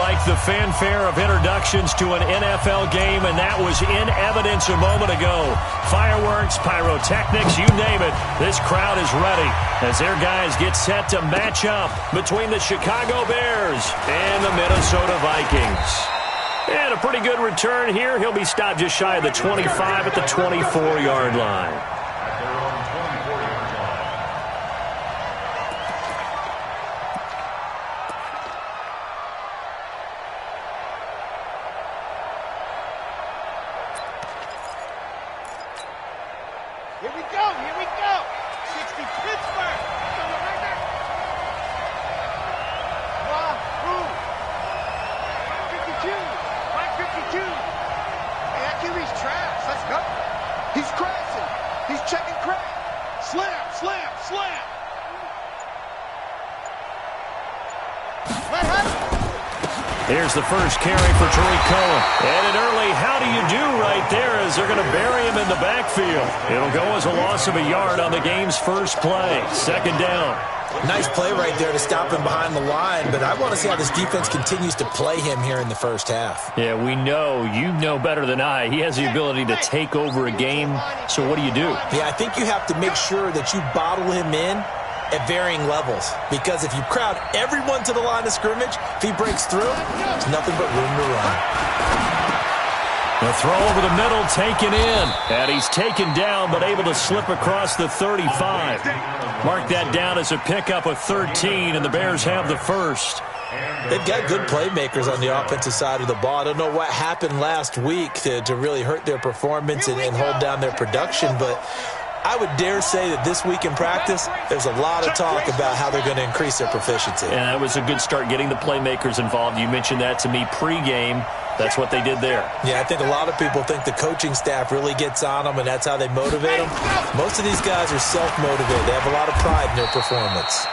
like the fanfare of introductions to an NFL game, and that was in evidence a moment ago. Fireworks, pyrotechnics, you name it. This crowd is ready as their guys get set to match up between the Chicago Bears and the Minnesota Vikings. And a pretty good return here. He'll be stopped just shy of the 25 at the 24-yard line. Here we go, here we go. 60 Pittsburgh. Right there. Wahoo. 552. 552. Hey, that QB's trash. Let's go. He's crashing. He's checking crack. Slam, slam, slam. Let him. Here's the first carry for Tariq Cohen. And an early how do you do right there as they're going to bury him in the backfield. It'll go as a loss of a yard on the game's first play. Second down. Nice play right there to stop him behind the line, but I want to see how this defense continues to play him here in the first half. Yeah, we know. You know better than I. He has the ability to take over a game. So what do you do? Yeah, I think you have to make sure that you bottle him in at varying levels, because if you crowd everyone to the line of scrimmage, if he breaks through, there's nothing but room to run. The throw over the middle taken in, and he's taken down but able to slip across the 35. Mark that down as a pickup of 13, and the Bears have the first. They've got good playmakers on the offensive side of the ball. I don't know what happened last week to really hurt their performance and hold down their production, but I would dare say that this week in practice, there's a lot of talk about how they're going to increase their proficiency. And that was a good start getting the playmakers involved. You mentioned that to me pregame. That's what they did there. Yeah, I think a lot of people think the coaching staff really gets on them, and that's how they motivate them. Most of these guys are self-motivated. They have a lot of pride in their performance.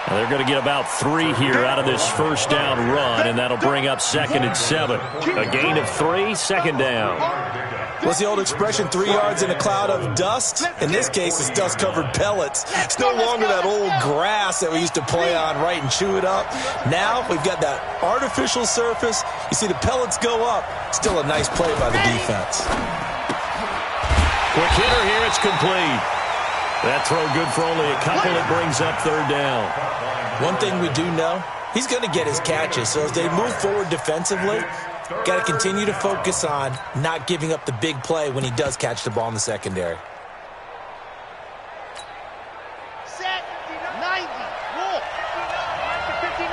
Now they're going to get about 3 here out of this first down run, and that'll bring up 2nd and 7. A gain of 3, second down. What's the old expression, 3 yards in a cloud of dust? In this case, it's dust-covered pellets. It's no longer that old grass that we used to play on, right, and chew it up. Now we've got that artificial surface. You see the pellets go up. Still a nice play by the defense. Quick hitter here, it's complete. That throw good for only a couple. It brings up 3rd down. One thing we do know, he's going to get his catches. So as they move forward defensively, got to continue to focus on not giving up the big play when he does catch the ball in the secondary. Set. 90. Roll. 59.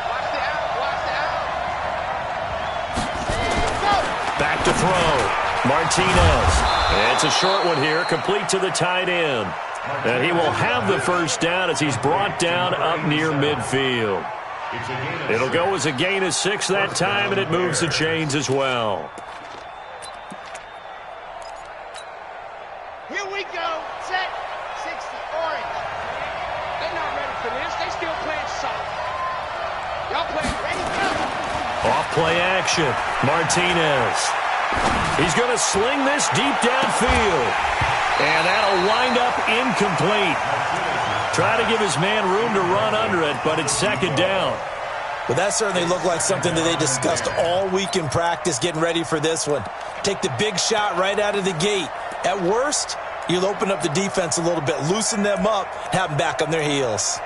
Watch the out. Watch the out. Back to throw. Martinez. It's a short one here, complete to the tight end. And he will have the first down as he's brought down up near midfield. It'll go as a gain of 6 that time, and it moves the chains as well. Here we go. Set. 60. Orange. They're not ready for this. They still playing soft. Y'all playing ready? Go. Off play action. Martinez. He's going to sling this deep downfield. And that'll wind up incomplete. Try to give his man room to run under it, but it's 2nd down. Well, that certainly looked like something that they discussed all week in practice, getting ready for this one. Take the big shot right out of the gate. At worst, you'll open up the defense a little bit, loosen them up, have them back on their heels.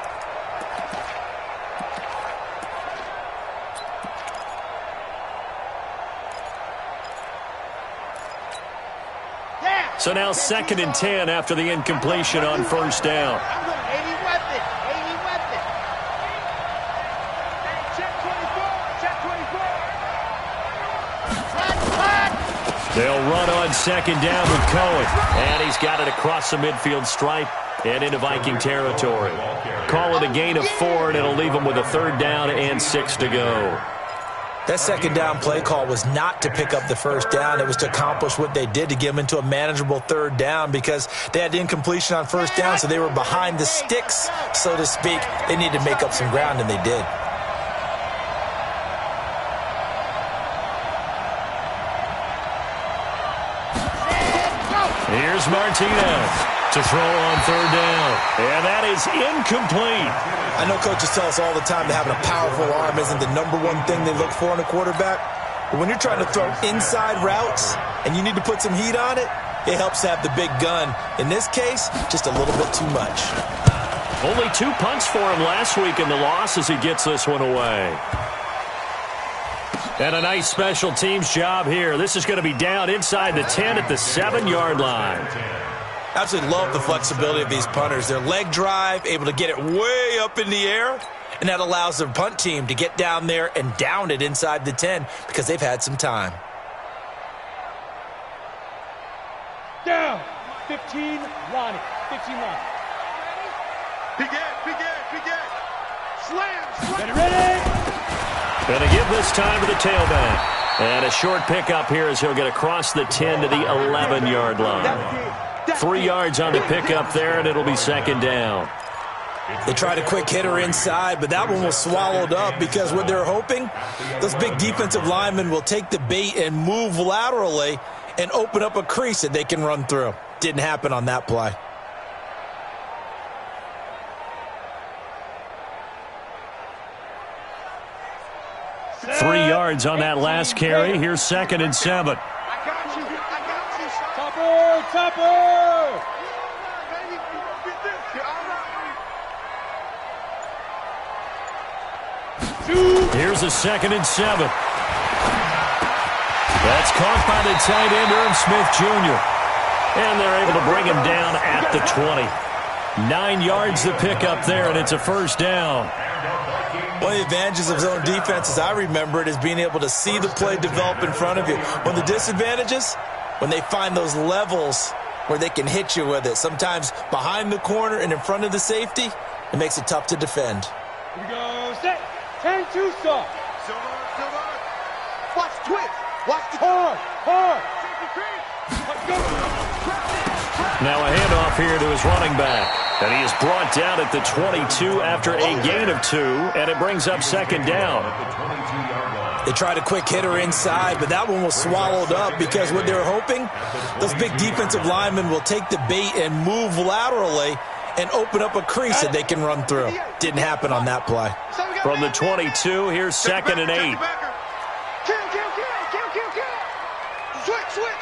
So now 2nd and 10 after the incompletion on first down. 80 weapon. 80 weapon. Check 24. Check 24. They'll run on 2nd down with Cohen. And he's got it across the midfield stripe and into Viking territory. Call it a gain of 4, and it'll leave them with a 3rd down and 6 to go. That 2nd down play call was not to pick up the first down. It was to accomplish what they did, to get them into a manageable 3rd down, because they had incompletion on first down, so they were behind the sticks, so to speak. They needed to make up some ground, and they did. Here's Martinez to throw on 3rd down. And that is incomplete. I know coaches tell us all the time that having a powerful arm isn't the #1 thing they look for in a quarterback. But when you're trying to throw inside routes and you need to put some heat on it, it helps to have the big gun. In this case, just a little bit too much. Only 2 punts for him last week in the loss as he gets this one away. And a nice special teams job here. This is going to be down inside the 10 at the 7-yard line. Absolutely love the flexibility of these punters. Their leg drive, able to get it way up in the air, and that allows their punt team to get down there and down it inside the 10 because they've had some time. Down. 15, Lonnie. 15 Lonnie. Begin. Slam. Ready? Going to give this time to the tailback. And a short pickup here as he'll get across the 10 to the 11-yard line. 3 yards on the pickup there, and it'll be second down. They tried a quick hitter inside, but that one was swallowed up because what they're hoping, those big defensive linemen will take the bait and move laterally and open up a crease that they can run through. Didn't happen on that play. Three yards on that last carry. Here's 2nd and 7. I got you. Topper! Here's a 2nd and 7. That's caught by the tight end, Irv Smith Jr. And they're able to bring him down at the 20. 9 yards the pickup there, and it's a first down. One of the advantages of zone defense, as I remember it, is being able to see the play develop in front of you. One of the disadvantages, when they find those levels where they can hit you with it, sometimes behind the corner and in front of the safety, it makes it tough to defend. Here we go. Set. 10-2 stop. Silver. Watch twitch. Watch Hard. Let's go. Now a handoff here to his running back. And he is brought down at the 22 after a gain of 2, and it brings up second down. They tried a quick hitter inside, but that one was swallowed up because what they're hoping, those big defensive linemen will take the bait and move laterally and open up a crease that they can run through. Didn't happen on that play. From the 22, here's 2nd and 8. Kill. Switch.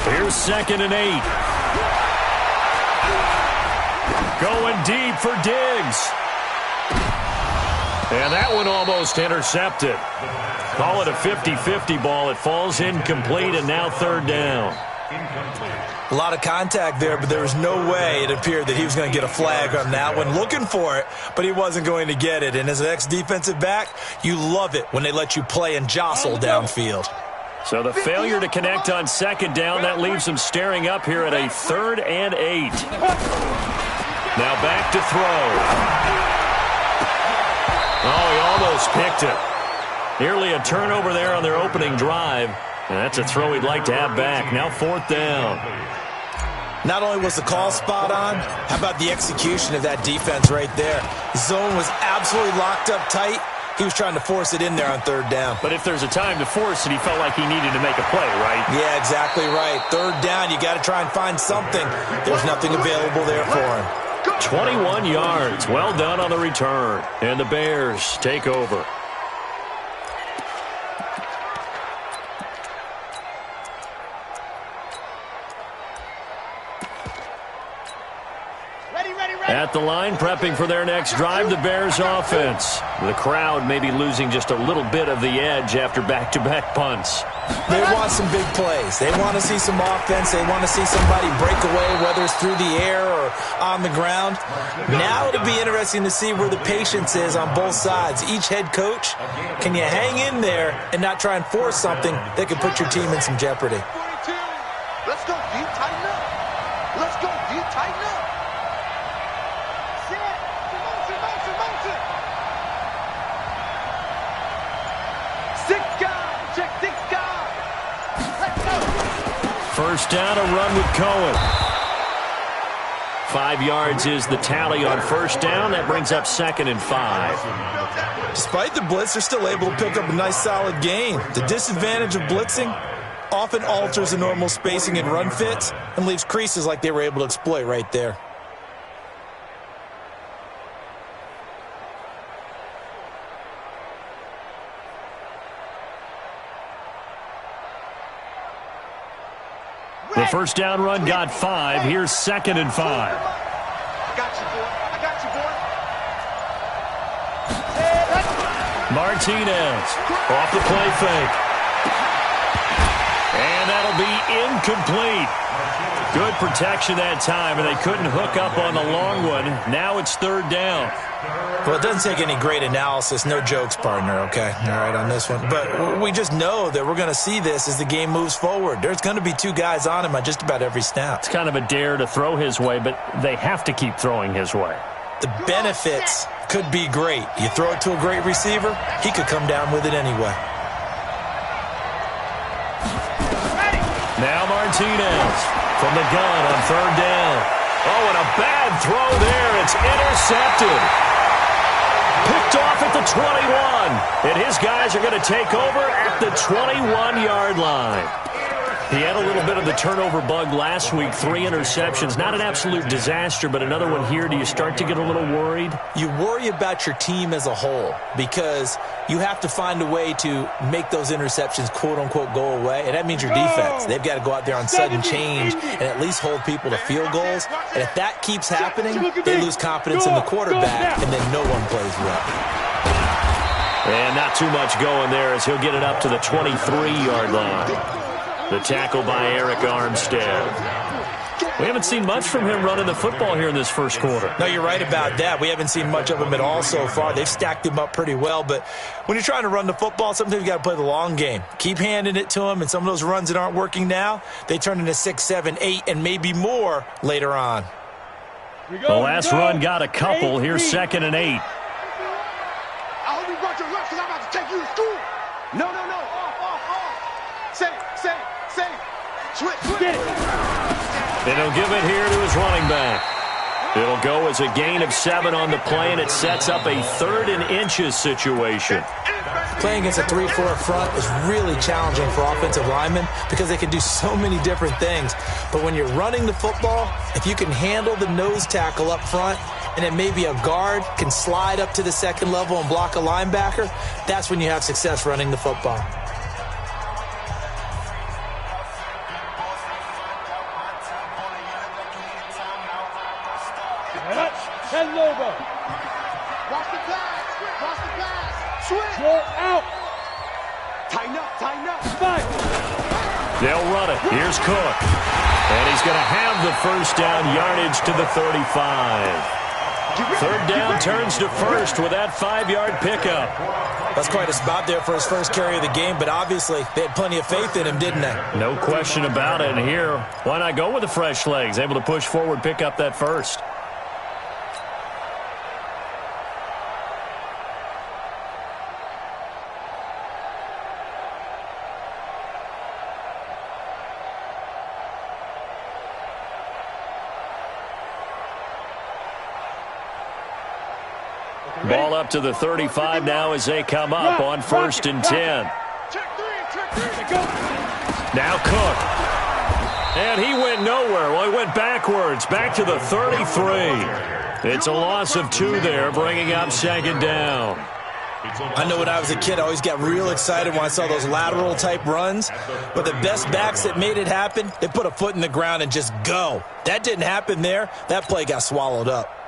Here's 2nd and 8. Going deep for Diggs. And that one almost intercepted. Call it a 50-50 ball. It falls incomplete, and now third down. A lot of contact there, but there was no way it appeared that he was going to get a flag on that one. Looking for it, but he wasn't going to get it. And as an ex-defensive back, you love it when they let you play and jostle downfield. So the failure to connect on second down, that leaves him staring up here at a 3rd and 8. Now back to throw. Oh, he almost picked it. Nearly a turnover there on their opening drive. And that's a throw he'd like to have back. Now 4th down. Not only was the call spot on, how about the execution of that defense right there? Zone was absolutely locked up tight. He was trying to force it in there on 3rd down. But if there's a time to force it, he felt like he needed to make a play, right? Yeah, exactly right. 3rd down, you got to try and find something. There's nothing available there for him. 21 yards. Well done on the return. And the Bears take over. At the line, prepping for their next drive, the Bears offense. The crowd may be losing just a little bit of the edge after back-to-back punts. They want some big plays. They want to see some offense. They want to see somebody break away, whether it's through the air or on the ground. Now it'll be interesting to see where the patience is on both sides. Each head coach, can you hang in there and not try and force something that could put your team in some jeopardy? Let's go deep, tighten up. First down, a run with Cohen. 5 yards is the tally on first down. That brings up 2nd and 5. Despite the blitz, they're still able to pick up a nice solid gain. The disadvantage of blitzing, often alters the normal spacing and run fits and leaves creases like they were able to exploit right there. The first down run got 5. Here's 2nd and 5. I got you, boy. I got you, boy. Martinez off the play fake. And that'll be incomplete. Good protection that time, and they couldn't hook up on the long one. Now it's 3rd down. Well, it doesn't take any great analysis. No jokes, partner, okay? All right, on this one. But we just know that we're going to see this as the game moves forward. There's going to be 2 guys on him on just about every snap. It's kind of a dare to throw his way, but they have to keep throwing his way. The benefits could be great. You throw it to a great receiver, he could come down with it anyway. Now Martinez from the gun on 3rd down. Oh, and a bad throw there. It's intercepted. Picked off at the 21. And his guys are going to take over at the 21-yard line. He had a little bit of the turnover bug last week, 3 interceptions. Not an absolute disaster, but another one here. Do you start to get a little worried? You worry about your team as a whole because you have to find a way to make those interceptions, quote-unquote, go away, and that means your defense. They've got to go out there on sudden change and at least hold people to field goals. And if that keeps happening, they lose confidence in the quarterback, and then no one plays well. And not too much going there as he'll get it up to the 23-yard line. The tackle by Eric Armstead. We haven't seen much from him running the football here in this first quarter. No, you're right about that. We haven't seen much of him at all so far. They've stacked him up pretty well, but when you're trying to run the football, sometimes you got to play the long game. Keep handing it to him, and some of those runs that aren't working now, they turn into 6, 7, 8, and maybe more later on. The last run got a couple. Here's 2nd and 8. I hope you brought your lunch because I'm about to take you to school. No. Off. Say. Switch. And he'll give it here to his running back. It'll go as a gain of 7 on the play, and it sets up a 3rd and inches situation. Playing against a 3-4 front is really challenging for offensive linemen because they can do so many different things. But when you're running the football, if you can handle the nose tackle up front and then maybe a guard can slide up to the 2nd level and block a linebacker, that's when you have success running the football. Lobo. Watch the pass. Switch. Roll out. Tighten up. 5. They'll run it. Here's Cook. And he's going to have the first down, yardage to the 35. 3rd down turns to 1st with that 5-yard pickup. That's quite a spot there for his first carry of the game, but obviously they had plenty of faith in him, didn't they? No question about it. And here, why not go with the fresh legs? Able to push forward, pick up that first. Ball up to the 35 now as they come up on 1st and 10. Now Cook. And he went nowhere. Well, he went backwards, back to the 33. It's a loss of 2 there, bringing up 2nd down. I know when I was a kid, I always got real excited when I saw those lateral-type runs. But the best backs that made it happen, they put a foot in the ground and just go. That didn't happen there. That play got swallowed up.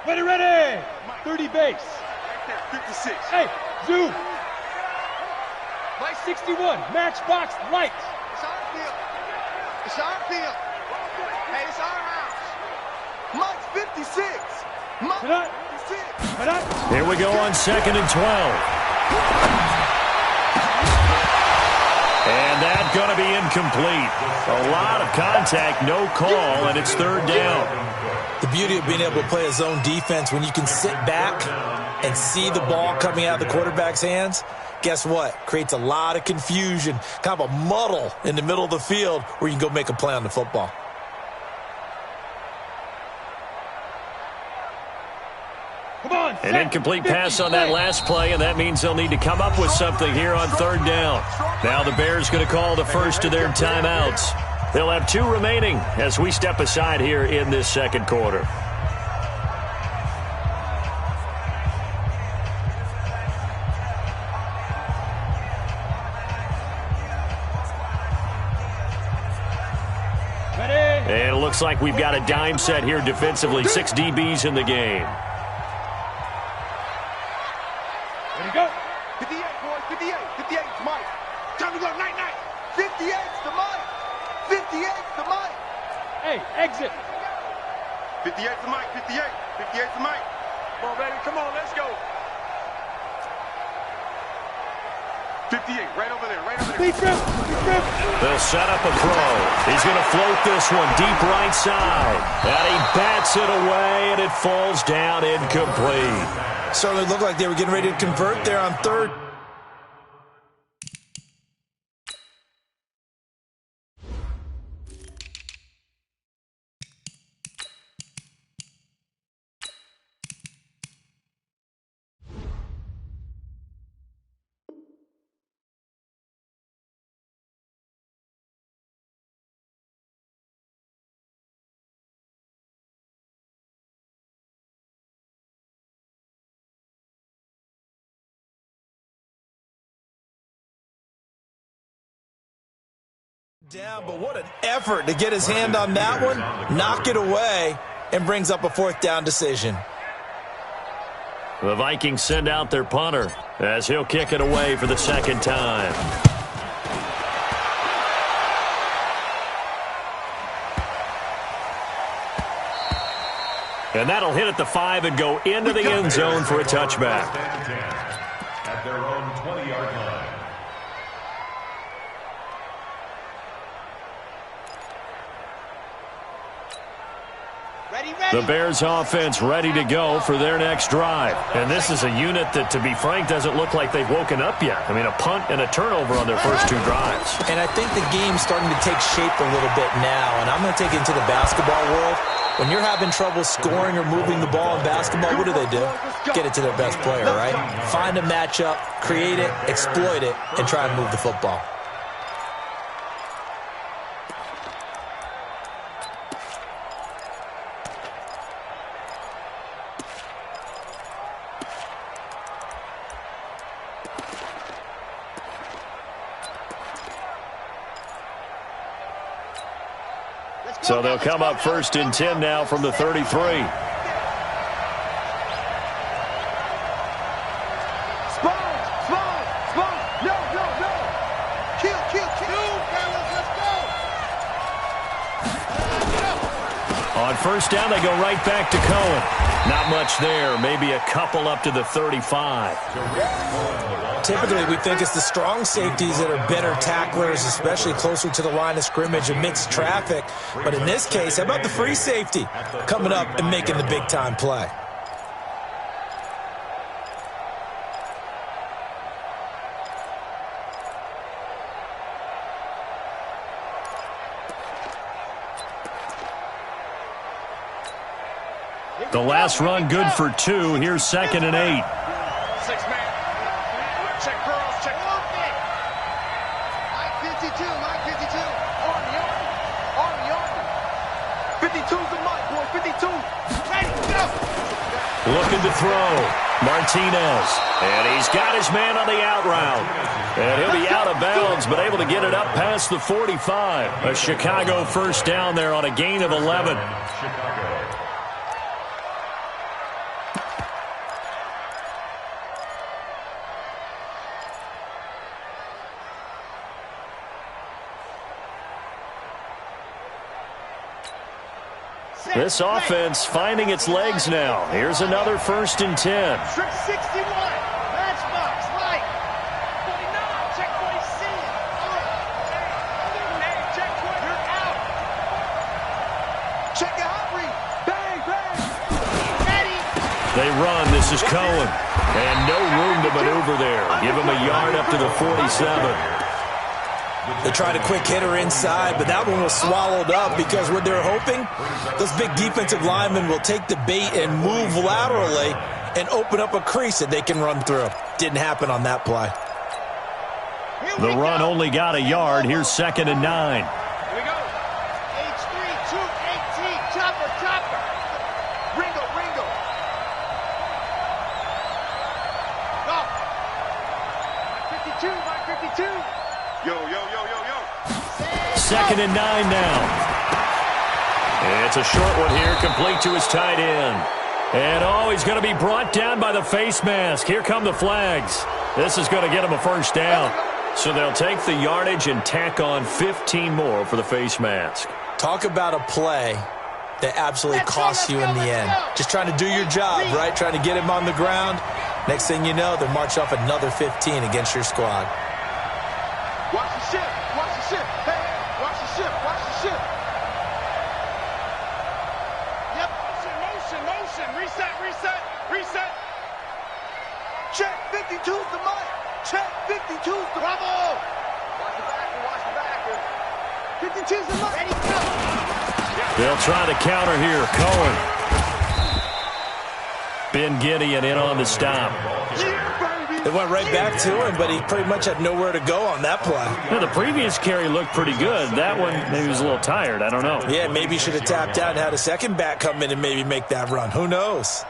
Ready. 30 base. 56. Hey, zoom. 61, matchbox lights. It's our field. Hey, it's our house. Mike's 56. Mike's 56. Here we go on 2nd and 12. And that's going to be incomplete. A lot of contact, no call, and it's 3rd down. The beauty of being able to play a zone defense when you can sit back and see the ball coming out of the quarterback's hands, guess what? Creates a lot of confusion, kind of a muddle in the middle of the field where you can go make a play on the football. An incomplete pass on that last play, and that means they'll need to come up with something here on third down. Now the Bears going to call the first of their timeouts. They'll have 2 remaining as we step aside here in this second quarter. And it looks like we've got a dime set here defensively. 6 DBs in the game. Ready to go. 58, boys. 58. 58 to Mike. Time to go. Night, night. 58 to Mike. 58 to Mike. Hey, exit. 58 to Mike. 58. 58 to Mike. Come on, baby. Come on. Let's go. 58. Right over there. Right over there. Beat him. Beat him. They'll set up a throw. He's going to float this one deep right side. And he bats it away, and it falls down incomplete. Certainly looked like they were getting ready to convert there on third. Down, but what an effort to get his hand on that one, knock it away, and brings up a 4th down decision. The Vikings send out their punter as he'll kick it away for the second time. And that'll hit at the 5 and go into the end zone for a touchback. At their own 20-yard line. The Bears offense ready to go for their next drive. And this is a unit that, to be frank, doesn't look like they've woken up yet. I mean, a punt and a turnover on their first 2 drives. And I think the game's starting to take shape a little bit now. And I'm going to take it into the basketball world. When you're having trouble scoring or moving the ball in basketball, what do? Get it to their best player, right? Find a matchup, create it, exploit it, and try and move the football. So they'll come up first and 10 now from the 33. Sponge, no. Kill. Fellas, let's go. On first down, they go right back to Cohen. Not much there, maybe a couple up to the 35. Typically, we think it's the strong safeties that are better tacklers, especially closer to the line of scrimmage amidst traffic. But in this case, how about the free safety coming up and making the big-time play? The last run good for 2. Here's 2nd and 8. 6-man. Check girls, check movement. Mike 52. Army. 52's the Mike, boy. 52. Ready, go. Looking to throw. Martinez. And he's got his man on the out route. And he'll be out of bounds, but able to get it up past the 45. A Chicago first down there on a gain of 11. This offense finding its legs now. Here's another 1st and 10. Trick 61. Matchbox. Light. 49. Check 46. Check 20. You're out. Check your hot read. Bang. Ready. They run. This is Cohen. And no room to maneuver there. Give him a yard up to the 47. They tried a quick hitter inside, but that one was swallowed up because what they're hoping, those big defensive linemen will take the bait and move laterally and open up a crease that they can run through. Didn't happen on that play. The run only got a yard. Here's 2nd and 9. Here we go. H3, 218. Chopper, chopper. Ringo, Ringo. Go. 52, Mike 52. Yo, yo, yo, yo, yo. 2nd and 9 now. It's a short one here, complete to his tight end. And, he's going to be brought down by the face mask. Here come the flags. This is going to get him a first down. So they'll take the yardage and tack on 15 more for the face mask. Talk about a play that absolutely costs you in the end. Just trying to do your job, right? Trying to get him on the ground. Next thing you know, they'll march off another 15 against your squad. Watch the ship. Watch the ship. Hey, watch the ship. Watch the ship. Yep. Motion, motion. Reset, reset, reset. Check. 52's the mark. Check. 52's the bravo. Watch the backer. Watch the backer. 52's the mark. Ready, go. They'll try to counter here. Cohen. Ben Gideon in on the stop. They went right back to him, but he pretty much had nowhere to go on that play. Well, the previous carry looked pretty good. That one, maybe he was a little tired. I don't know. Yeah, maybe he should have tapped out and had a second back come in and maybe make that run. Who knows?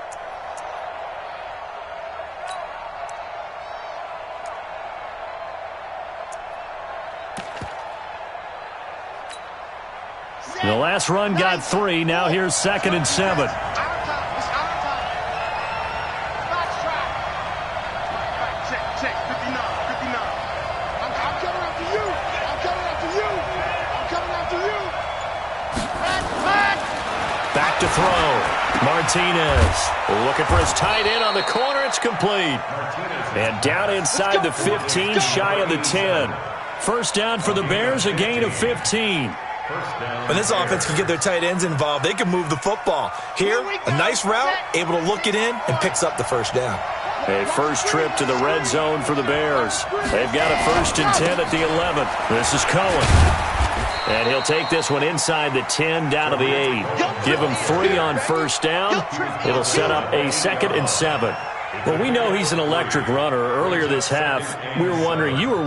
The last run got 3. Now here's 2nd and 7. Back to throw. Martinez looking for his tight end on the corner. It's complete. And down inside the 15, shy of the 10. First down for the Bears, a gain of 15. When this offense can get their tight ends involved, they can move the football. Here, a nice route, able to look it in, and picks up the first down. A first trip to the red zone for the Bears. They've got a 1st and 10 at the 11. This is Cohen. And he'll take this one inside the 10 down to the 8. Give him 3 on first down. It'll set up a 2nd and 7. Well, we know he's an electric runner. Earlier this half, you were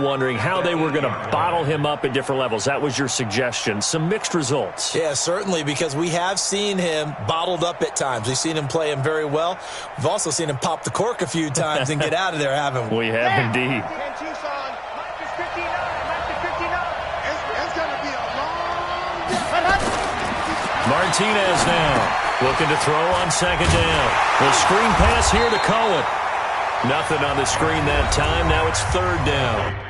wondering how they were going to bottle him up at different levels. That was your suggestion. Some mixed results. Yeah, certainly, because we have seen him bottled up at times. We've seen him play him very well. We've also seen him pop the cork a few times and get out of there, haven't we? We have indeed. Martinez now looking to throw on 2nd down. The screen pass here to Cohen. Nothing on the screen that time. Now it's 3rd down.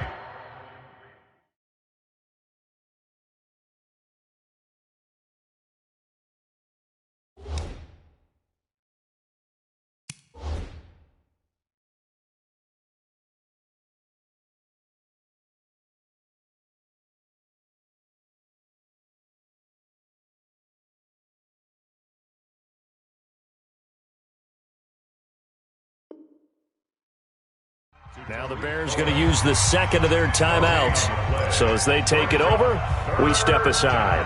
Now the Bears going to use the 2nd of their timeouts. So as they take it over, we step aside.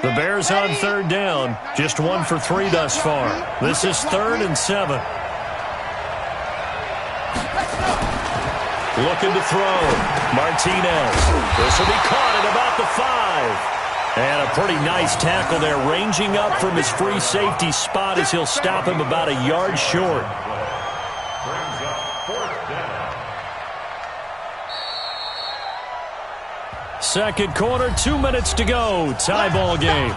The Bears on 3rd down. Just 1 for 3 thus far. This is 3rd and 7. Looking to throw. Martinez. This will be caught at about the 5. And a pretty nice tackle there, ranging up from his free safety spot as he'll stop him about a yard short. Second quarter, 2 minutes to go. Tie ball game.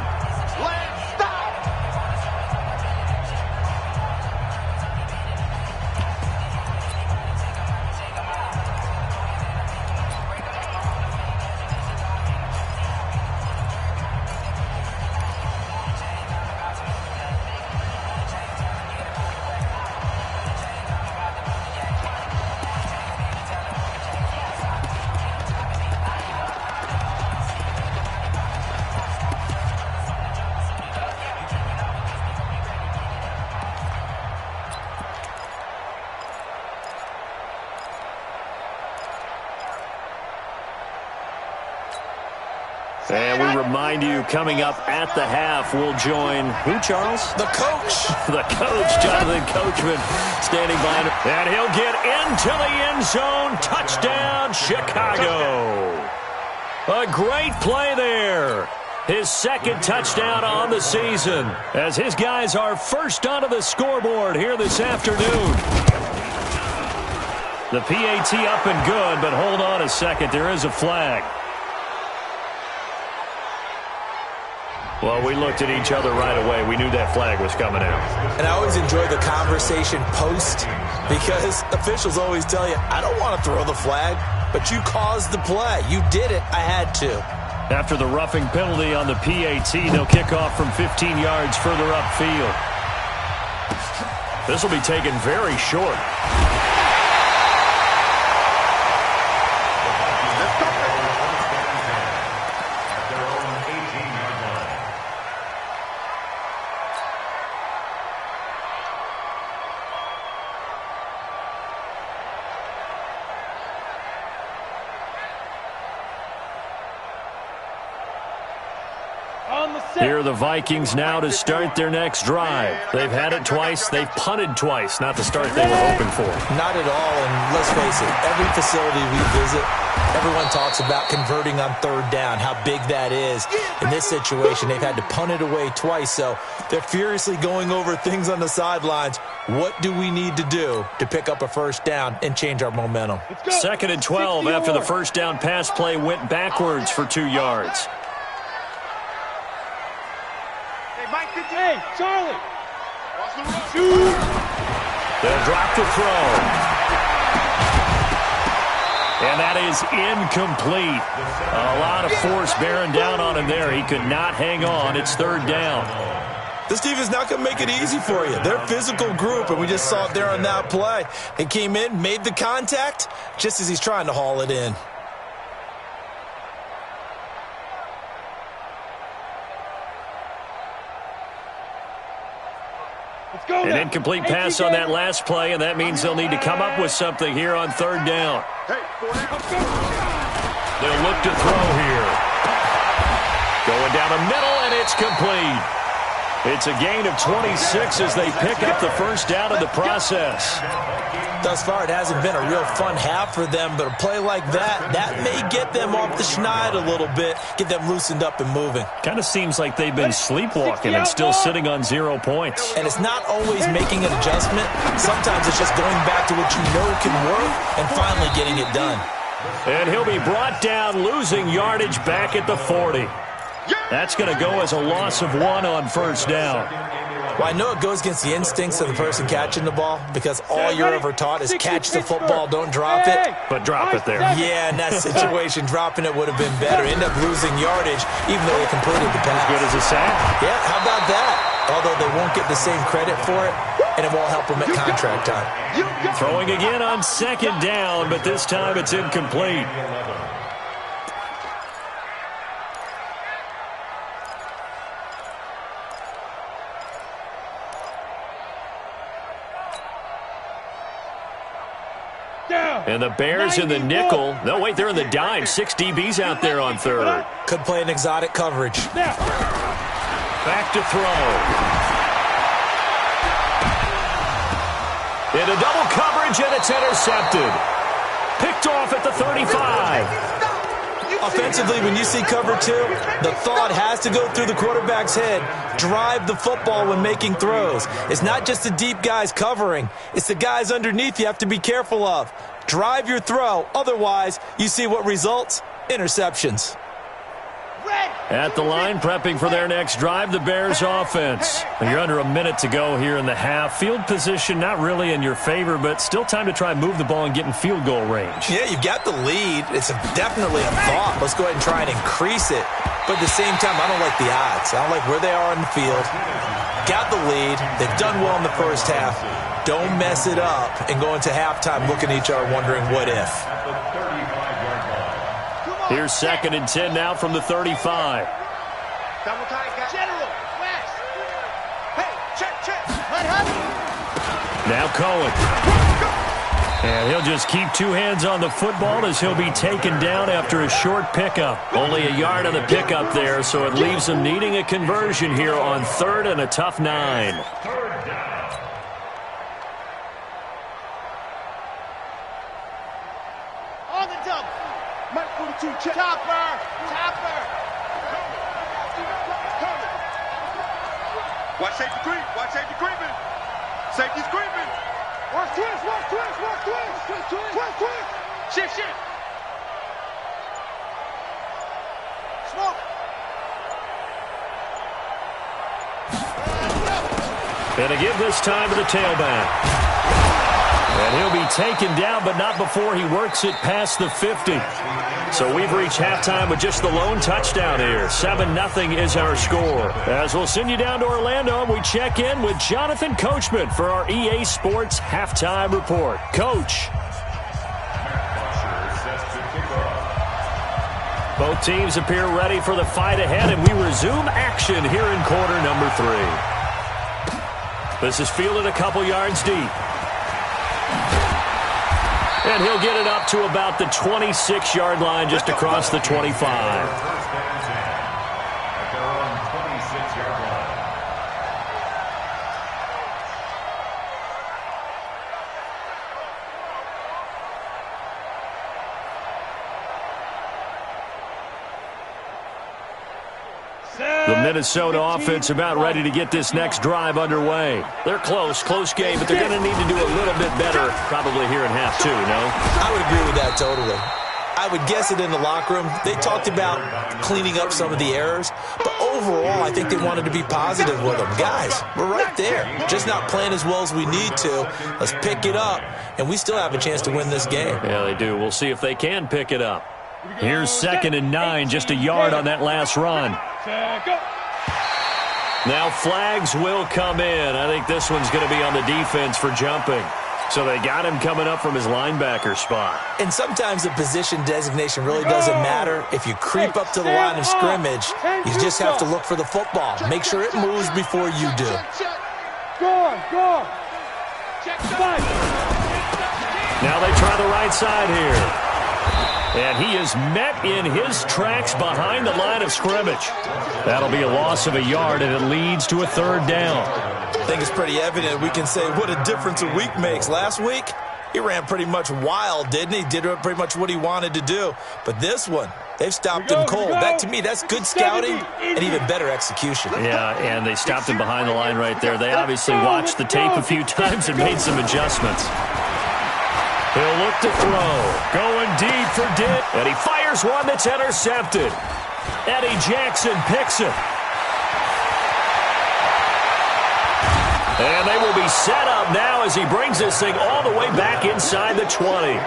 And we remind you, coming up at the half, we'll join who, Charles? The coach. The coach, Jonathan Coachman, standing by him. And he'll get into the end zone. Touchdown, Chicago. A great play there. His second touchdown on the season, as his guys are first onto the scoreboard here this afternoon. The PAT up and good, but hold on a second. There is a flag. Well, we looked at each other right away. We knew that flag was coming out. And I always enjoy the conversation post, because officials always tell you, I don't want to throw the flag, but you caused the play. You did it. I had to. After the roughing penalty on the PAT, they'll kick off from 15 yards further upfield. This will be taken very short. Here are the Vikings now to start their next drive. They've had it twice. They've punted twice. Not the start they were hoping for. Not at all, and let's face it, every facility we visit, everyone talks about converting on third down, how big that is. In this situation, they've had to punt it away twice, so they're furiously going over things on the sidelines. What do we need to do to pick up a first down and change our momentum? 2nd and 12 after the first down pass play went backwards for 2 yards. Hey, Charlie. They'll drop the throw. And that is incomplete. A lot of force bearing down on him there. He could not hang on. It's 3rd down. This defense is not going to make it easy for you. They're a physical group, and we just saw it there on that play. He came in, made the contact, just as he's trying to haul it in. An incomplete pass on that last play, and that means they'll need to come up with something here on 3rd down. They'll look to throw here. Going down the middle, and it's complete. It's a gain of 26 as they pick up the first down in the process. Thus far, it hasn't been a real fun half for them, but a play like that may get them off the schneid a little bit, get them loosened up and moving. Kind of seems like they've been sleepwalking and still sitting on 0 points. And it's not always making an adjustment. Sometimes it's just going back to what you know can work and finally getting it done. And he'll be brought down, losing yardage back at the 40. That's going to go as a loss of 1 on first down. Well, I know it goes against the instincts of the person catching the ball, because all you're ever taught is catch the football, don't drop it. But drop it there. Yeah, in that situation, dropping it would have been better. End up losing yardage, even though they completed the pass. As good as a sack? Yeah, how about that? Although they won't get the same credit for it, and it won't help them at contract time. Throwing again on 2nd down, but this time it's incomplete. And the Bears in the nickel. No, wait, they're in the dime. 6 DBs out there on 3rd. Could play an exotic coverage. Back to throw. Into double coverage, and it's intercepted. Picked off at the 35. Offensively, when you see cover 2, the thought has to go through the quarterback's head. Drive the football when making throws. It's not just the deep guys covering. It's the guys underneath you have to be careful of. Drive your throw. Otherwise, you see what results? Interceptions. At the line, prepping for their next drive, the Bears offense. You're under a minute to go here in the half. Field position not really in your favor, but still time to try and move the ball and get in field goal range. Yeah, you've got the lead. It's definitely a thought. Let's go ahead and try and increase it. But at the same time, I don't like the odds. I don't like where they are on the field. Got the lead. They've done well in the first half. Don't mess it up and go into halftime looking at each other wondering what if. Here's 2nd and 10 now from the 35. Double tight, General, West. Hey, check. Now Cohen. And he'll just keep two hands on the football as he'll be taken down after a short pickup. Only a yard on the pickup there, so it leaves him needing a conversion here on 3rd and a tough 9. On the double. Mike 42, check. Topper. Watch safety creep. Watch safety creeping. Safety's creeping. Watch twist. Shift. Smoke. And to give this time to the tailback. And he'll be taken down, but not before he works it past the 50. So we've reached halftime with just the lone touchdown here. 7-0 is our score. As we'll send you down to Orlando, and we check in with Jonathan Coachman for our EA Sports Halftime Report. Coach. Both teams appear ready for the fight ahead, and we resume action here in quarter number 3. This is fielded a couple yards deep. And he'll get it up to about the 26-yard line just across the 25. The Minnesota offense about ready to get this next drive underway. They're close game, but they're going to need to do a little bit better probably here in half 2, no? I would agree with that totally. I would guess it in the locker room. They talked about cleaning up some of the errors, but overall I think they wanted to be positive with them. Guys, we're right there. Just not playing as well as we need to. Let's pick it up, and we still have a chance to win this game. Yeah, they do. We'll see if they can pick it up. Here's 2nd and 9, just a yard on that last run. Now flags will come in. I think this one's going to be on the defense for jumping. So they got him coming up from his linebacker spot. And sometimes the position designation really doesn't matter. If you creep up to the line of scrimmage, you just have to look for the football. Make sure it moves before you do. Go. Now they try the right side here. And he is met in his tracks behind the line of scrimmage. That'll be a loss of a yard, and it leads to a 3rd down. I think it's pretty evident. We can say what a difference a week makes. Last week, he ran pretty much wild, didn't he? Did pretty much what he wanted to do. But this one, they've stopped him cold. That, to me, that's good scouting and even better execution. Yeah, and they stopped him behind the line right there. They obviously watched the tape a few times and made some adjustments. He'll look to throw. Going deep for Dick. And he fires one that's intercepted. Eddie Jackson picks it. And they will be set up now as he brings this thing all the way back inside the 20.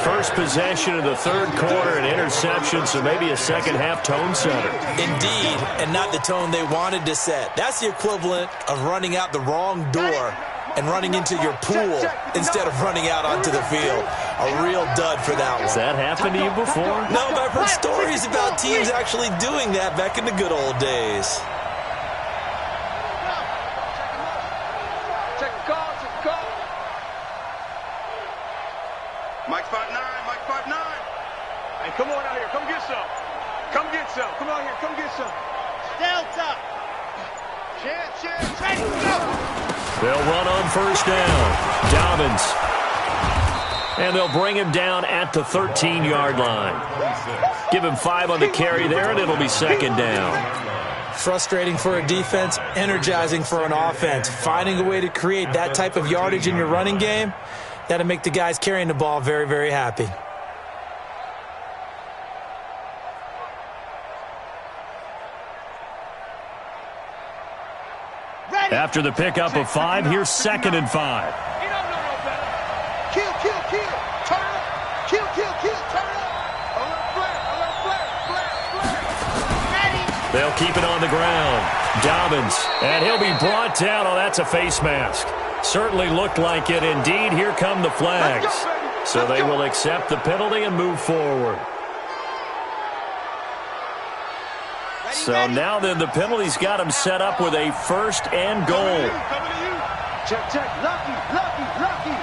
First possession of the 3rd quarter, an interception, so maybe a second-half tone setter. Indeed, and not the tone they wanted to set. That's the equivalent of running out the wrong door and running into your pool instead of running out onto the field. A real dud for that one. Has that happened to you before? No, but I've heard stories about teams actually doing that back in the good old days. Check the call. Mike 5'9", Mike 5'9". Hey, come on out here. Come get some. Come out here. Come get some. Delta. Chance. Ready, go. They'll run on 1st down. Dobbins. And they'll bring him down at the 13-yard line. Give him 5 on the carry there, and it'll be 2nd down. Frustrating for a defense, energizing for an offense. Finding a way to create that type of yardage in your running game, that'll make the guys carrying the ball very, very happy. After the pickup of 5, here's 2nd and 5. Kill. Turn up. Kill. Turn up. A little flare. Ready. They'll keep it on the ground. Dobbins. And he'll be brought down. Oh, that's a face mask. Certainly looked like it. Indeed, here come the flags. So they will accept the penalty and move forward. So now then, the penalty's got him set up with a 1st and goal. Check. Lucky.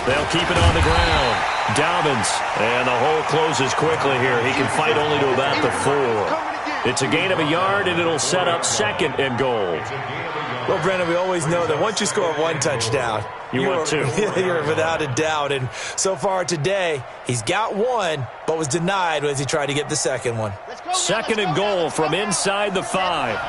They'll keep it on the ground. Dobbins, and the hole closes quickly here. He can fight only to about the 4. It's a gain of a yard, and it'll set up 2nd and goal. Well, Brendan, we always know that once you score 1 touchdown, you're 2. You're without a doubt. And so far today, he's got 1, but was denied as he tried to get the 2nd one. 2nd and goal from inside the 5.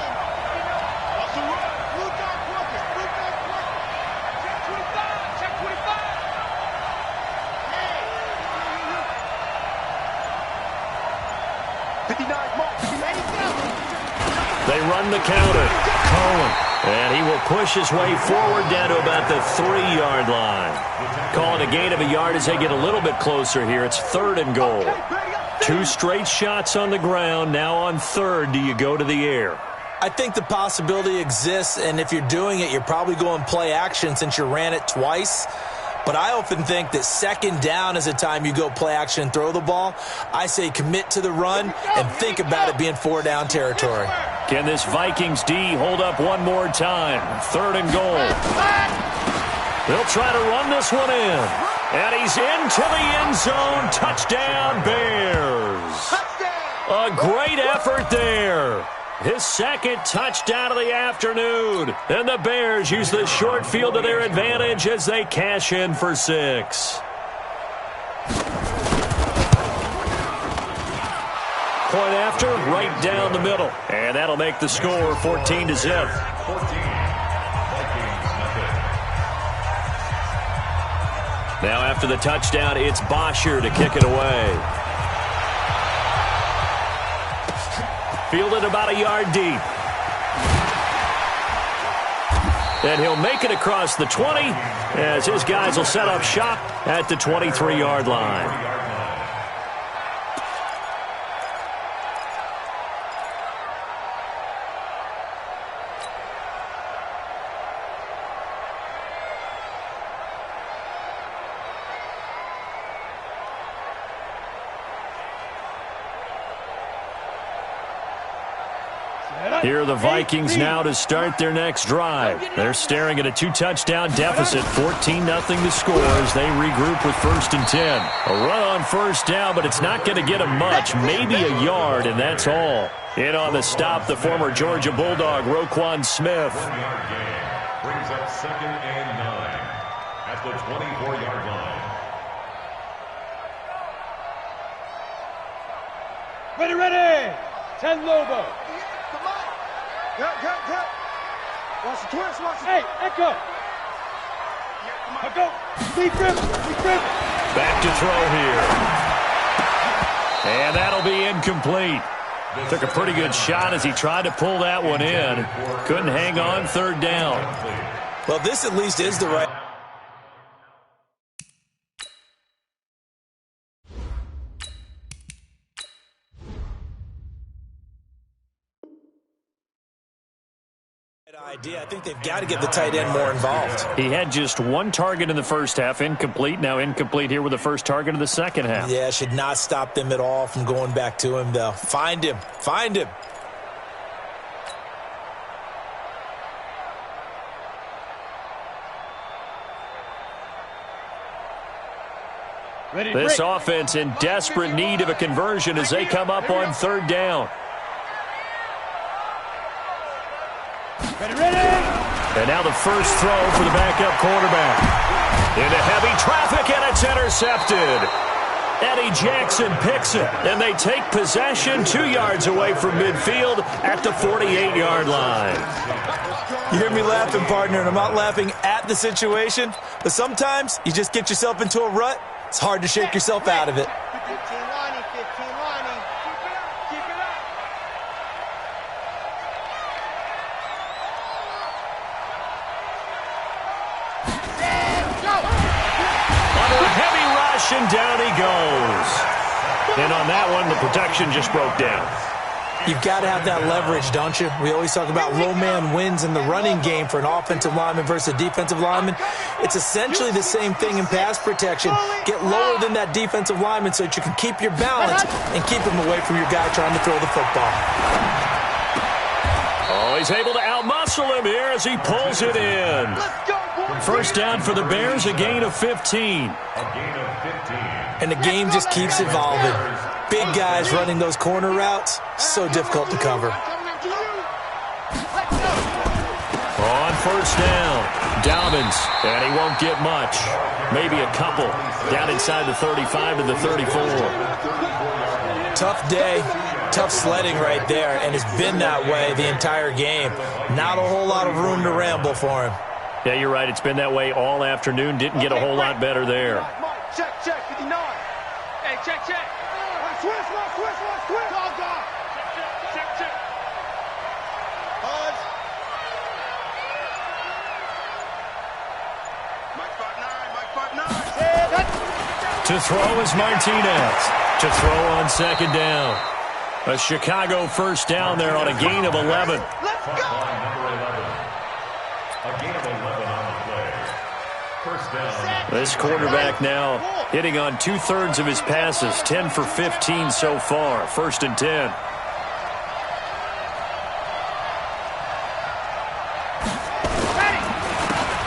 They run the counter. Cohen. And he will push his way forward down to about the 3-yard line. Call it a gain of a yard as they get a little bit closer here. It's 3rd and goal. 2 straight shots on the ground. Now on 3rd, do you go to the air? I think the possibility exists, and if you're doing it, you're probably going play action since you ran it twice. But I often think that 2nd down is a time you go play action and throw the ball. I say commit to the run and think about it being 4-down territory. Can this Vikings D hold up one more time? 3rd and goal. They'll try to run this one in. And he's into the end zone. Touchdown, Bears. A great effort there. His 2nd touchdown of the afternoon. And the Bears use the short field to their advantage as they cash in for 6. Point after, right down the middle. And that'll make the score 14-0. Now after the touchdown, it's Bosher to kick it away. Fielded about a yard deep. And he'll make it across the 20 as his guys will set up shop at the 23-yard line. Here are the Vikings now to start their next drive. They're staring at a 2-touchdown deficit, 14-0 to score as they regroup with 1st and 10. A run on 1st down, but it's not going to get them much, maybe a yard, and that's all. In on the stop, the former Georgia Bulldog, Roquan Smith. Brings up 2nd and 9 at the 24-yard line. Ready. 10 Lobo. Cut. Watch the twist, Hey, Echo. Go. Be grip. Back to throw here. And that'll be incomplete. Took a pretty good shot as he tried to pull that one in. Couldn't hang on 3rd down. Well, this at least is the right idea. I think they've got to get the tight end more involved. He had just 1 target in the first half, incomplete. Now incomplete here with the first target of the second half. Yeah, should not stop them at all from going back to him, though. Find him. This offense in desperate need of a conversion as they come up on 3rd down. Ready. And now the first throw for the backup quarterback. Into heavy traffic, and it's intercepted. Eddie Jackson picks it, and they take possession 2 yards away from midfield at the 48-yard line. You hear me laughing, partner, and I'm not laughing at the situation, but sometimes you just get yourself into a rut. It's hard to shake yourself out of it. 15 lining. Keep it up. Under a heavy rush, and down he goes. And on that one, the protection just broke down. You've got to have that leverage, don't you? We always talk about low man wins in the running game for an offensive lineman versus a defensive lineman. It's essentially the same thing in pass protection. Get lower than that defensive lineman so that you can keep your balance and keep him away from your guy trying to throw the football. Oh, he he's able to outmuscle him here as he pulls it in. Let's go, boys. First down for the Bears, a gain of 15. And the game just keeps evolving. Big guys running those corner routes, so difficult to cover. On first down, Dobbins, and he won't get much. Maybe a couple. Down inside the 35 to the 34. Tough day, tough sledding right there, and it's been that way the entire game. Not a whole lot of room to ramble for him. Yeah, you're right. It's been that way all afternoon. Didn't get a whole lot better there. Check, 59. Hey, check. Switch. All gone. Check. Pause. Mike 5'9". To throw is Martinez. To throw on second down. A Chicago first down there on a gain of 11. Let's go. A gain of 11 on the play. First down. This quarterback now hitting on 2/3 of his passes. 10 for 15 so far. First and 10.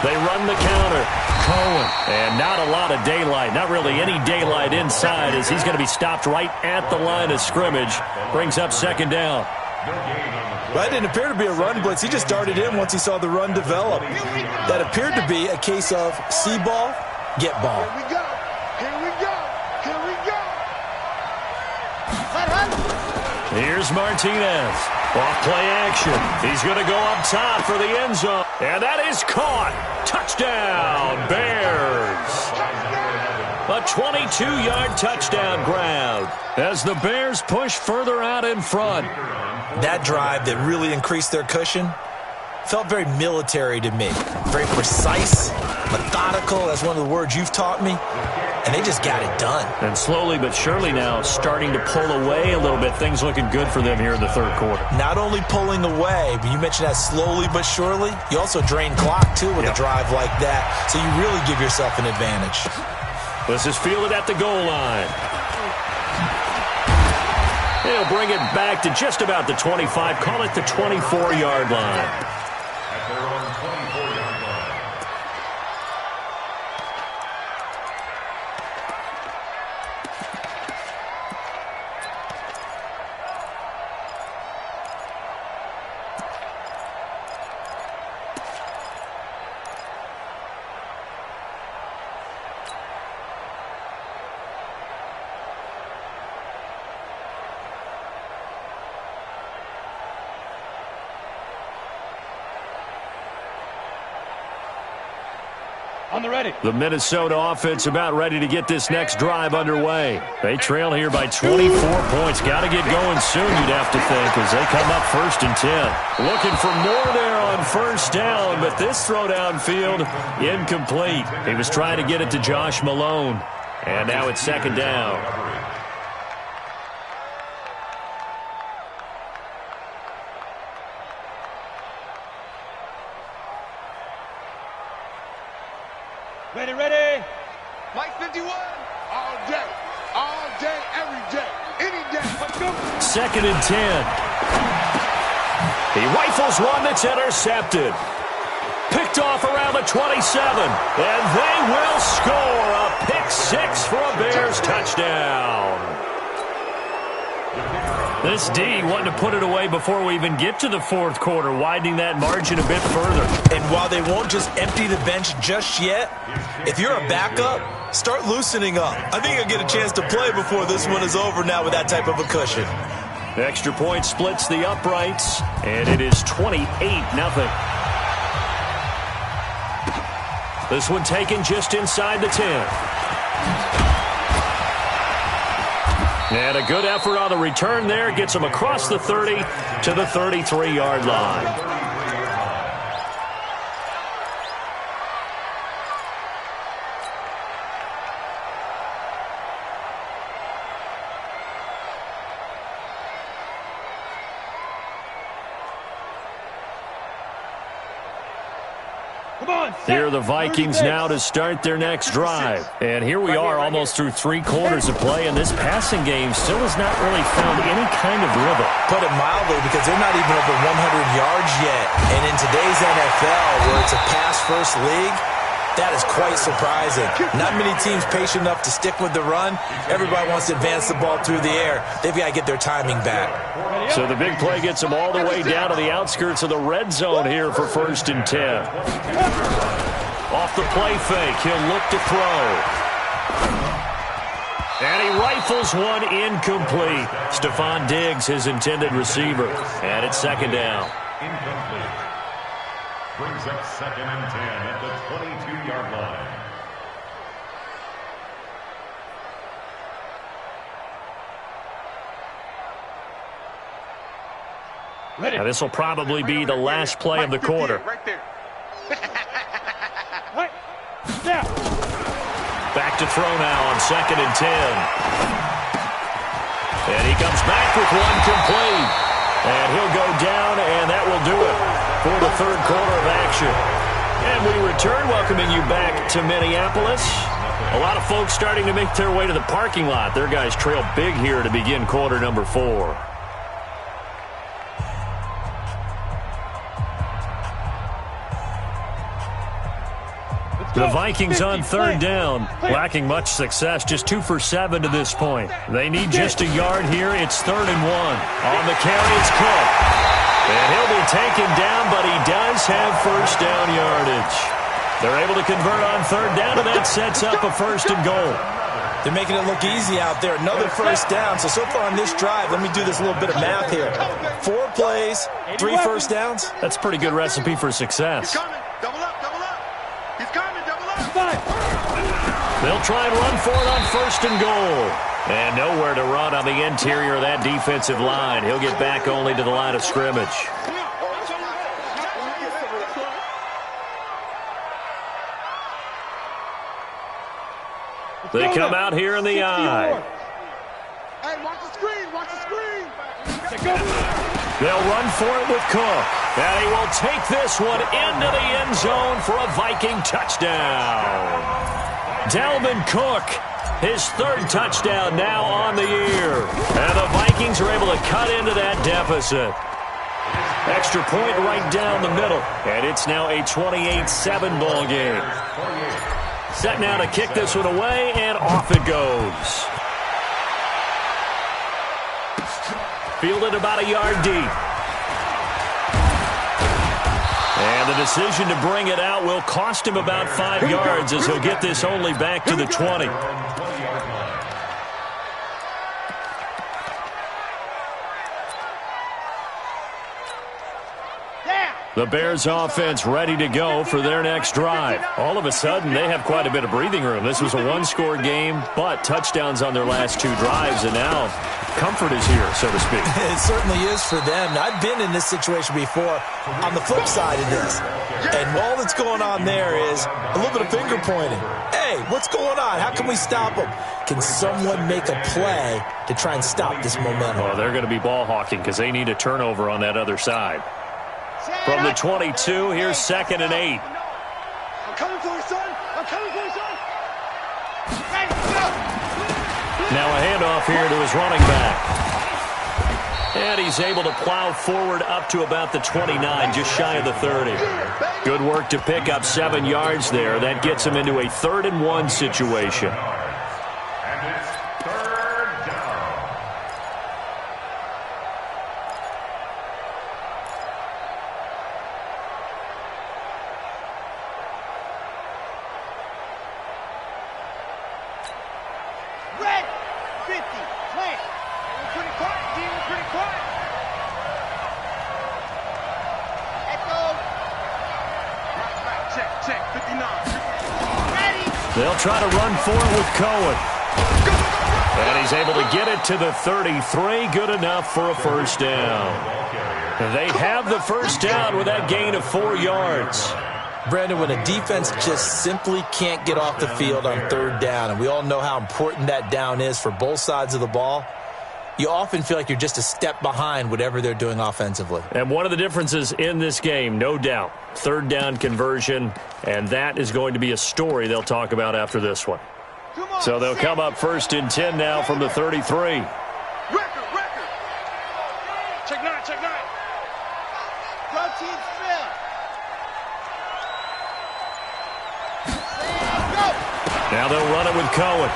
They run the counter. Cohen. And not a lot of daylight. Not really any daylight inside as he's going to be stopped right at the line of scrimmage. Brings up second down. Well, that didn't appear to be a run blitz. He just darted in once he saw the run develop. That appeared to be a case of see ball, get ball. Here we go. Here's Martinez. Off play action. He's going to go up top for the end zone. And that is caught. Touchdown, Bears. A 22-yard touchdown grab as the Bears push further out in front. That drive that really increased their cushion felt very military to me. Very precise, methodical, that's one of the words you've taught me. And they just got it done. And slowly but surely now starting to pull away a little bit. Things looking good for them here in the third quarter. Not only pulling away, but you mentioned that slowly but surely. You also drain clock, too, with a drive like that. So you really give yourself an advantage. This is fielded at the goal line. He'll bring it back to just about the 25. Call it the 24-yard line. At their own 24-yard line. On the ready. The Minnesota offense about ready to get this next drive underway. They trail here by 24 points. Got to get going soon, you'd have to think, as they come up first and 10. Looking for more there on first down, but this throw downfield, incomplete. He was trying to get it to Josh Malone, and now it's second down. Ready. Mike 51. All day, every day, any day. Let's go. Second and 10. He rifles one that's intercepted. Picked off around the 27. And they will score a pick six for a Bears touchdown. This D wanting to put it away before we even get to the fourth quarter, widening that margin a bit further. And while they won't just empty the bench just yet, if you're a backup, start loosening up. I think you'll get a chance to play before this one is over now with that type of a cushion. Extra point splits the uprights, and it is 28-0. This one taken just inside the 10. And a good effort on the return there. Gets him across the 30 to the 33-yard line. Come on, Here are the Vikings now to start their next drive. And here we are almost through 3 quarters of play, and this passing game still has not really found any kind of rhythm. Put it mildly, because they're not even over 100 yards yet. And in today's NFL, where it's a pass-first league, that is quite surprising. Not many teams patient enough to stick with the run. Everybody wants to advance the ball through the air. They've got to get their timing back. So the big play gets them all the way down to the outskirts of the red zone here for 1st and 10. Off the play fake, he'll look to throw. And he rifles one incomplete. Stephon Diggs, his intended receiver. And it's 2nd down. Incomplete. Brings up 2nd and 10 at the 22-yard line. Now this will probably be the last play of the quarter. Right there. Back to throw now on 2nd and 10. And he comes back with one complete. And he'll go down, and that will do it for the 3rd quarter of action. And we return, welcoming you back to Minneapolis. A lot of folks starting to make their way to the parking lot. Their guys trail big here to begin quarter number 4. The Vikings on 3rd down, lacking much success, just 2 for 7 to this point. They need just a yard here. It's 3rd and 1. On the carry, it's Cook. And he'll be taken down, but he does have 1st down yardage. They're able to convert on 3rd down, and that sets up a 1st and goal. They're making it look easy out there. Another 1st down. So far on this drive, let me do this little bit of math here. 4 plays, 3 1st downs. That's a pretty good recipe for success. He's coming. Double up, double up. He's coming, double up. They'll try and run for it on 1st and goal. And nowhere to run on the interior of that defensive line. He'll get back only to the line of scrimmage. They come out here in the eye. Hey, watch the screen, watch the screen. They'll run for it with Cook. And he will take this one into the end zone for a Viking touchdown. Dalvin Cook, his 3rd touchdown now on the year. And the Vikings are able to cut into that deficit. Extra point right down the middle. And it's now a 28-7 ball game. Set now to kick this one away, and off it goes. Fielded about a yard deep. And the decision to bring it out will cost him about 5 yards as he'll get this only back to the 20. The Bears offense ready to go for their next drive. All of a sudden, they have quite a bit of breathing room. This was a 1-score game, but touchdowns on their last 2 drives, and now comfort is here, so to speak. It certainly is for them. I've been in this situation before on the flip side of this. And all that's going on there is a little bit of finger pointing. Hey, what's going on? How can we stop them? Can someone make a play to try and stop this momentum? Well, they're going to be ball hawking because they need a turnover on that other side. From the 22, here's 2nd and 8. I'm coming for you, son. I'm coming for you, son. Now a handoff here to his running back. And he's able to plow forward up to about the 29, just shy of the 30. Good work to pick up 7 yards there. That gets him into a 3rd and 1 situation. And it's 3rd down. Red 50, plant. We're pretty quiet, D. We're pretty quiet. Echo. Check, 59. Ready. They'll try to run for it with Cohen. And he's able to get it to the 33. Good enough for a 1st down. They have the 1st down with that gain of 4 yards. Brandon, when a defense just simply can't get off the field on 3rd down, and we all know how important that down is for both sides of the ball, you often feel like you're just a step behind whatever they're doing offensively. And one of the differences in this game, no doubt, third down conversion, and that is going to be a story they'll talk about after this one. So they'll come up 1st and 10 now from the 33. Check 9, check 9. Go team spin. Now they'll run it with Cohen.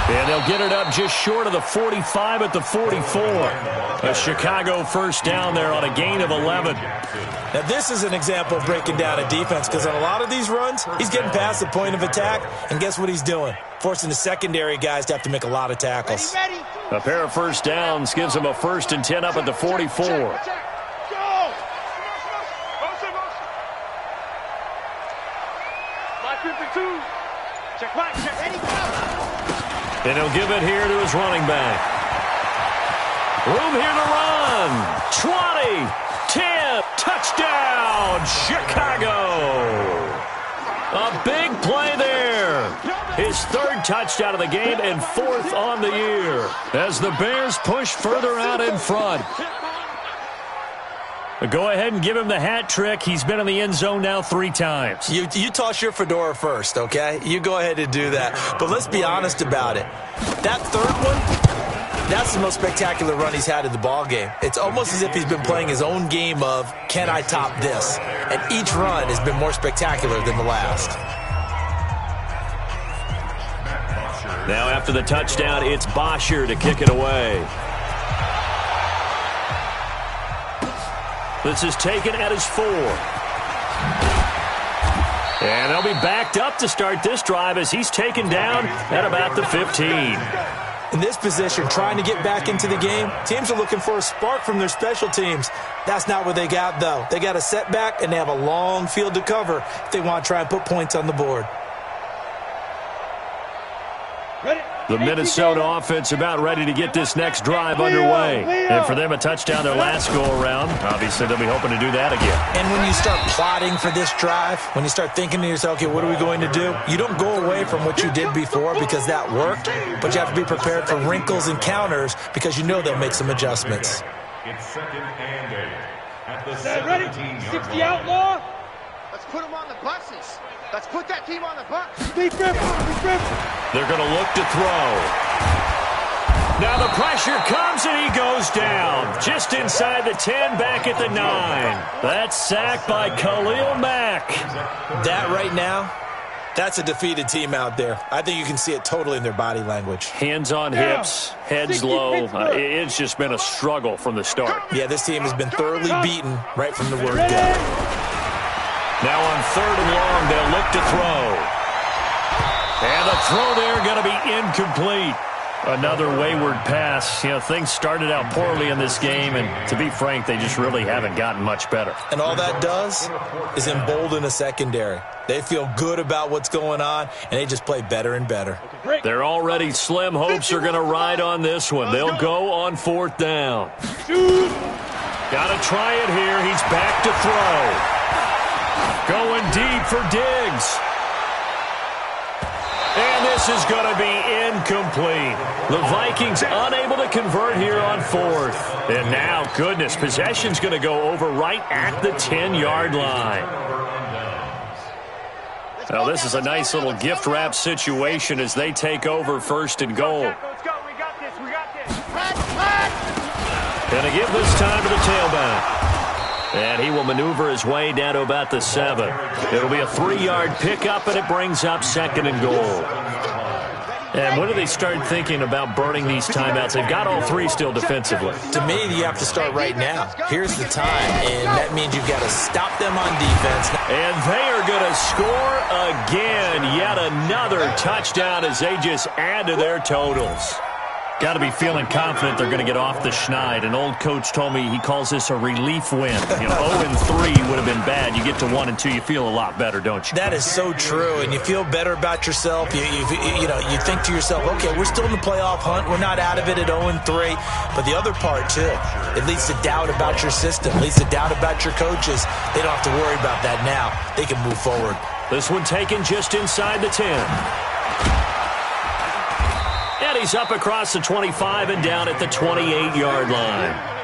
And they'll get it up just short of the 45 at the 44. A Chicago first down there on a gain of 11. Now, this is an example of breaking down a defense because on a lot of these runs, he's getting past the point of attack, and guess what he's doing? Forcing the secondary guys to have to make a lot of tackles. Ready? A pair of first downs gives them a 1st and 10 up at the 44. Go! Check back, check. Ready, go! And he'll give it here to his running back. Room here to run. 20, 10, touchdown, Chicago. A big play there. His 3rd touchdown of the game and 4th on the year as the Bears push further out in front. Go ahead and give him the hat trick. He's been in the end zone now 3 times. You toss your fedora first, okay? You go ahead and do that. But let's be honest about it. That 3rd one, that's the most spectacular run he's had in the ball game. It's almost as if he's been playing his own game of, can I top this? And each run has been more spectacular than the last. Now after the touchdown, it's Bosher to kick it away. This is taken at his 4. And they'll be backed up to start this drive as he's taken down at about the 15. In this position, trying to get back into the game, teams are looking for a spark from their special teams. That's not what they got, though. They got a setback, and they have a long field to cover if they want to try and put points on the board. The Minnesota offense about ready to get this next drive underway. And for them, a touchdown their last go-around. Obviously, they'll be hoping to do that again. And when you start plotting for this drive, when you start thinking to yourself, okay, what are we going to do? You don't go away from what you did before because that worked, but you have to be prepared for wrinkles and counters because you know they'll make some adjustments. It's 2nd and 8 at the Ready? 60 outlaw. Let's put them on the buses. Let's put that team on the bus. They're going to look to throw. Now the pressure comes and he goes down. Just inside the 10, back at the 9. That's sacked by Khalil Mack. That right now, that's a defeated team out there. I think you can see it totally in their body language. Hands on hips, heads low. It's just been a struggle from the start. Yeah, this team has been thoroughly beaten right from the word go. Now on 3rd and long, they'll look to throw. And the throw there going to be incomplete. Another wayward pass. You know, things started out poorly in this game, and to be frank, they just really haven't gotten much better. And all that does is embolden a secondary. They feel good about what's going on, and they just play better and better. Their already slim hopes are going to ride on this one. They'll go on 4th down. Got to try it here. He's back to throw. Going deep for Diggs. And this is going to be incomplete. The Vikings unable to convert here on 4th. And now, goodness, possession's going to go over right at the 10-yard line. Now, this is a nice little gift wrap situation as they take over 1st and goal. Let's go. We got this. We got this. Going to give this time to the tailback. And he will maneuver his way down to about the 7. It'll be a 3-yard pickup, and it brings up 2nd and goal. And when do they start thinking about burning these timeouts? They've got all 3 still defensively. To me, you have to start right now. Here's the time, and that means you've got to stop them on defense. And they are going to score again. Yet another touchdown as they just add to their totals. Got to be feeling confident they're going to get off the schneid. An old coach told me he calls this a relief win. You know, 0-3 would have been bad. You get to 1-2, you feel a lot better, don't you? That is so true, and you feel better about yourself. You think to yourself, okay, we're still in the playoff hunt. We're not out of it at 0-3. But the other part, too, it leads to doubt about your system, leads to doubt about your coaches. They don't have to worry about that now. They can move forward. This one taken just inside the 10. And he's up across the 25 and down at the 28-yard line.